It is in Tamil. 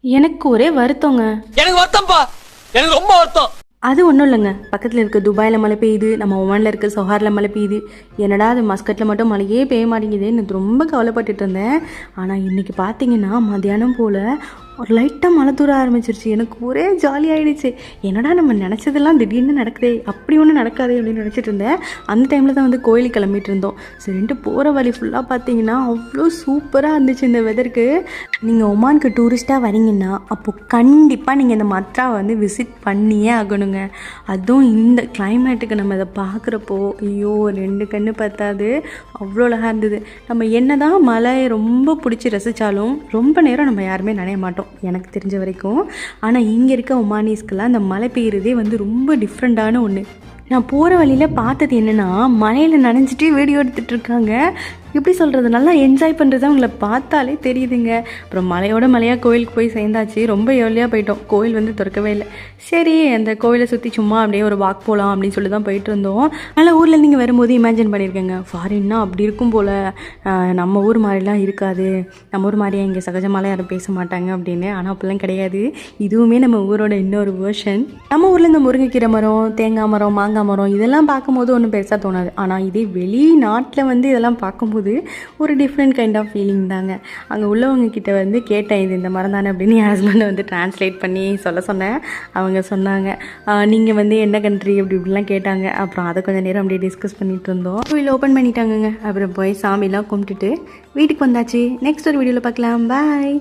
எனக்கு ஒரே வருத்தங்க. எனக்கு வருத்தம்ப்பா, எனக்கு ரொம்ப வருத்தம். அது ஒன்றும் இல்லைங்க, பக்கத்தில் இருக்க துபாயில் மழை பெய்யுது, நம்ம ஒமானில் இருக்க சொஹாரில் மழை பெய்யுது. என்னடா அது மஸ்கட்டில் மட்டும் மழையே பெய்ய மாட்டேங்குதுன்னு ரொம்ப கவலைப்பட்டுட்டு இருந்தேன். ஆனால் இன்றைக்கி பார்த்தீங்கன்னா மத்தியானம் போல் ஒரு லைட்டாக மழை தூர ஆரம்பிச்சிருச்சு. எனக்கு ஒரே ஜாலியாகிடுச்சு. என்னடா நம்ம நினச்சதெல்லாம் திடீர்னு நடக்குதே, அப்படி ஒன்றும் நடக்காதே அப்படின்னு நினச்சிட்டு இருந்தேன். அந்த டைமில் தான் வந்து கோயிலுக்கு கிளம்பிட்டு இருந்தோம். சரின்ட்டு போகிற வழி ஃபுல்லாக பார்த்தீங்கன்னா அவ்வளோ சூப்பராக இருந்துச்சு இந்த வெதருக்கு. நீங்கள் ஒமானுக்கு டூரிஸ்ட்டாக வரீங்கன்னா அப்போது கண்டிப்பாக நீங்கள் இந்த மத்ராவை வந்து விசிட் பண்ணியே ஆகணுங்க. அதுவும் இந்த கிளைமேட்டுக்கு நம்ம இதை பார்க்குறப்போ ஐயோ 2 கண்ணு பத்தாது, அவ்வளோ அழகாக இருந்தது. நம்ம என்ன தான் மழையை ரொம்ப பிடிச்சி ரசித்தாலும் ரொம்ப நேரம் நம்ம யாருமே நனைய மாட்டோம் எனக்கு தெரிஞ்ச வரைக்கும். ஆனால் இங்கே இருக்க ஒமானிஸ்க்கெல்லாம் அந்த மழை பெய்கிறதே வந்து ரொம்ப டிஃப்ரெண்ட்டான ஒன்று. நான் போகிற வழியில் பார்த்தது என்னென்னா, மழையில் நனைஞ்சிட்டு வீடியோ எடுத்துகிட்டு இருக்காங்க. எப்படி சொல்கிறது, நல்லா என்ஜாய் பண்ணுறது அவங்கள பார்த்தாலே தெரியுதுங்க. அப்புறம் மலையாக கோயிலுக்கு போய் சேர்ந்தாச்சு. ரொம்ப ஏர்லியாக போயிட்டோம், கோயில் வந்து திறக்கவே இல்லை. சரி அந்த கோயிலை சுற்றி சும்மா அப்படியே ஒரு வாக் போகலாம் அப்படின்னு சொல்லி தான் போயிட்டு இருந்தோம். அதனால் ஊரில் நீங்கள் வரும்போது இமேஜின் பண்ணியிருக்கேங்க, ஃபாரின்னா அப்படி இருக்கும் போல், நம்ம ஊர் மாதிரிலாம் இருக்காது, நம்ம ஊர் மாதிரியே இங்கே சகஜமாலாம் யாரும் பேச மாட்டாங்க அப்படின்னு. ஆனால் அப்படிலாம் கிடையாது, இதுவுமே நம்ம ஊரோட இன்னொரு வேர்ஷன். நம்ம ஊரில் இந்த முருங்கைக்கீரை மரம், தேங்காய் மரம், மாங்காய் மரம் இதெல்லாம் பார்க்கும்போது ஒன்றும் பெருசாக தோணாது. ஆனால் இதே வெளிநாட்டில் வந்து இதெல்லாம் பார்க்கும்போது ஒரு டிஃப்ரெண்ட் கைண்ட் ஆஃப் ஃபீலிங் தாங்க. அங்கே உள்ளவங்க கிட்ட வந்து கேட்டேன், இது இந்த மரம் தானே அப்படின்னு. என் ஹஸ்பண்டை வந்து டிரான்ஸ்லேட் பண்ணி சொல்ல சொன்னேன். அவங்க சொன்னாங்க நீங்கள் வந்து என்ன கண்ட்ரி அப்படி இப்படிலாம் கேட்டாங்க. அப்புறம் அதை கொஞ்சம் நேரம் அப்படியே டிஸ்கஸ் பண்ணிகிட்டு இருந்தோம். கோயில் ஓப்பன் பண்ணிட்டாங்கங்க. அப்புறம் போய் சாமிலாம் கும்பிட்டுட்டு வீட்டுக்கு வந்தாச்சு. நெக்ஸ்ட் ஒரு வீடியோவில் பார்க்கலாம். பாய்.